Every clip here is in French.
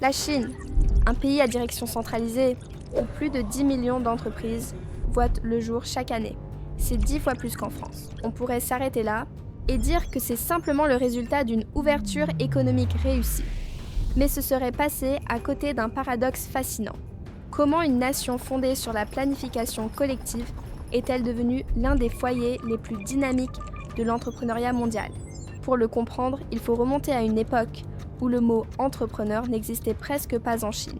La Chine, un pays à direction centralisée, où plus de 10 millions d'entreprises voient le jour chaque année. C'est 10 fois plus qu'en France. On pourrait s'arrêter là et dire que c'est simplement le résultat d'une ouverture économique réussie. Mais ce serait passer à côté d'un paradoxe fascinant. Comment une nation fondée sur la planification collective est-elle devenue l'un des foyers les plus dynamiques de l'entrepreneuriat mondial? Pour le comprendre, il faut remonter à une époque où le mot entrepreneur n'existait presque pas en Chine.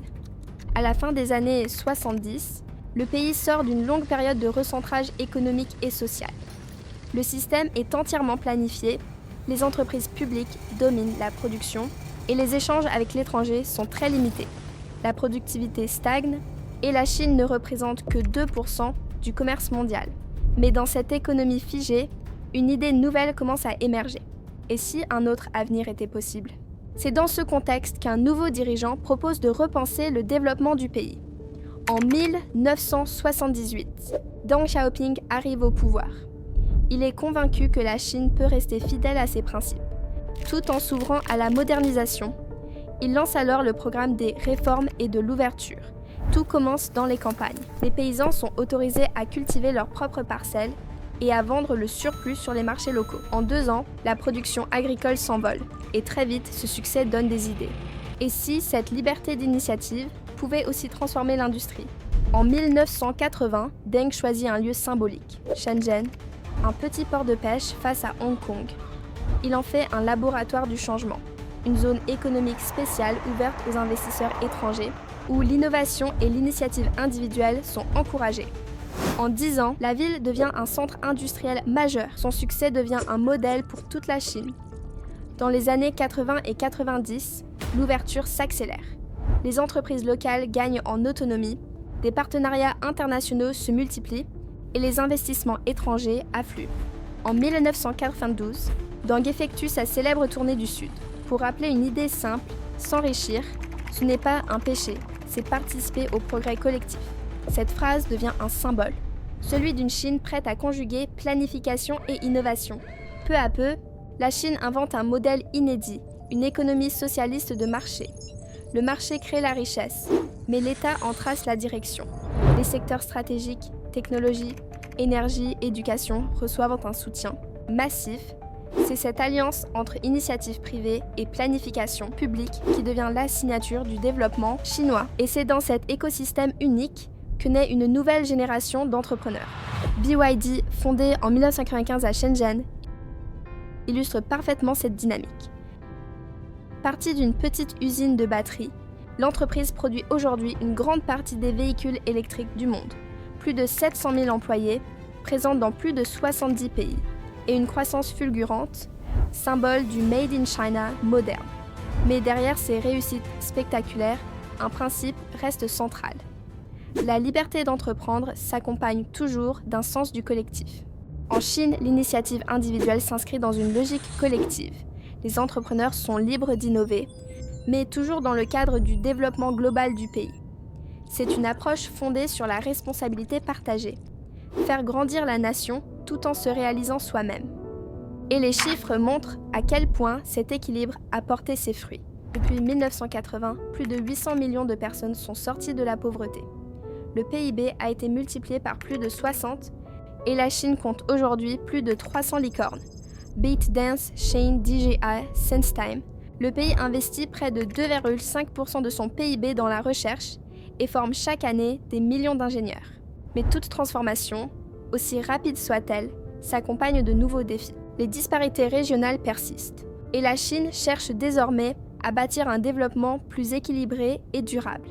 À la fin des années 70, le pays sort d'une longue période de recentrage économique et social. Le système est entièrement planifié, les entreprises publiques dominent la production et les échanges avec l'étranger sont très limités. La productivité stagne et la Chine ne représente que 2% du commerce mondial. Mais dans cette économie figée, une idée nouvelle commence à émerger. Et si un autre avenir était possible? C'est dans ce contexte qu'un nouveau dirigeant propose de repenser le développement du pays. En 1978, Deng Xiaoping arrive au pouvoir. Il est convaincu que la Chine peut rester fidèle à ses principes, tout en s'ouvrant à la modernisation. Il lance alors le programme des réformes et de l'ouverture. Tout commence dans les campagnes. Les paysans sont autorisés à cultiver leurs propres parcelles et à vendre le surplus sur les marchés locaux. En 2 ans, la production agricole s'envole et très vite, ce succès donne des idées. Et si cette liberté d'initiative pouvait aussi transformer l'industrie? En 1980, Deng choisit un lieu symbolique, Shenzhen, un petit port de pêche face à Hong Kong. Il en fait un laboratoire du changement, une zone économique spéciale ouverte aux investisseurs étrangers, où l'innovation et l'initiative individuelle sont encouragées. En 10 ans, la ville devient un centre industriel majeur. Son succès devient un modèle pour toute la Chine. Dans les années 80 et 90, l'ouverture s'accélère. Les entreprises locales gagnent en autonomie, des partenariats internationaux se multiplient et les investissements étrangers affluent. En 1992, Deng effectue sa célèbre tournée du Sud. Pour rappeler une idée simple, s'enrichir, ce n'est pas un péché, c'est participer au progrès collectif. Cette phrase devient un symbole, celui d'une Chine prête à conjuguer planification et innovation. Peu à peu, la Chine invente un modèle inédit, une économie socialiste de marché. Le marché crée la richesse, mais l'État en trace la direction. Les secteurs stratégiques, technologie, énergie, éducation reçoivent un soutien massif. C'est cette alliance entre initiative privée et planification publique qui devient la signature du développement chinois. Et c'est dans cet écosystème unique que naît une nouvelle génération d'entrepreneurs. BYD, fondé en 1995 à Shenzhen, illustre parfaitement cette dynamique. Partie d'une petite usine de batteries, l'entreprise produit aujourd'hui une grande partie des véhicules électriques du monde. Plus de 700 000 employés, présents dans plus de 70 pays, et une croissance fulgurante, symbole du Made in China moderne. Mais derrière ces réussites spectaculaires, un principe reste central. La liberté d'entreprendre s'accompagne toujours d'un sens du collectif. En Chine, l'initiative individuelle s'inscrit dans une logique collective. Les entrepreneurs sont libres d'innover, mais toujours dans le cadre du développement global du pays. C'est une approche fondée sur la responsabilité partagée. Faire grandir la nation tout en se réalisant soi-même. Et les chiffres montrent à quel point cet équilibre a porté ses fruits. Depuis 1980, plus de 800 millions de personnes sont sorties de la pauvreté. Le PIB a été multiplié par plus de 60 et la Chine compte aujourd'hui plus de 300 licornes. ByteDance, Shein, DJI, SenseTime. Le pays investit près de 2,5% de son PIB dans la recherche et forme chaque année des millions d'ingénieurs. Mais toute transformation, aussi rapide soit-elle, s'accompagne de nouveaux défis. Les disparités régionales persistent et la Chine cherche désormais à bâtir un développement plus équilibré et durable.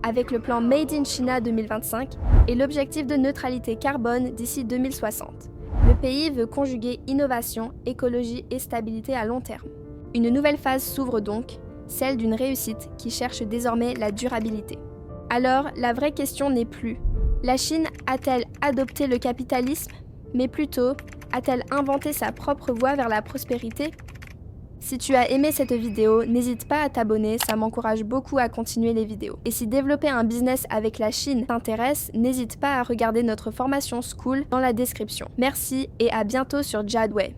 Avec le plan Made in China 2025 et l'objectif de neutralité carbone d'ici 2060. Le pays veut conjuguer innovation, écologie et stabilité à long terme. Une nouvelle phase s'ouvre donc, celle d'une réussite qui cherche désormais la durabilité. Alors, la vraie question n'est plus « La Chine a-t-elle adopté le capitalisme ?» mais plutôt « A-t-elle inventé sa propre voie vers la prospérité ?» Si tu as aimé cette vidéo, n'hésite pas à t'abonner, ça m'encourage beaucoup à continuer les vidéos. Et si développer un business avec la Chine t'intéresse, n'hésite pas à regarder notre formation School dans la description. Merci et à bientôt sur Jadway.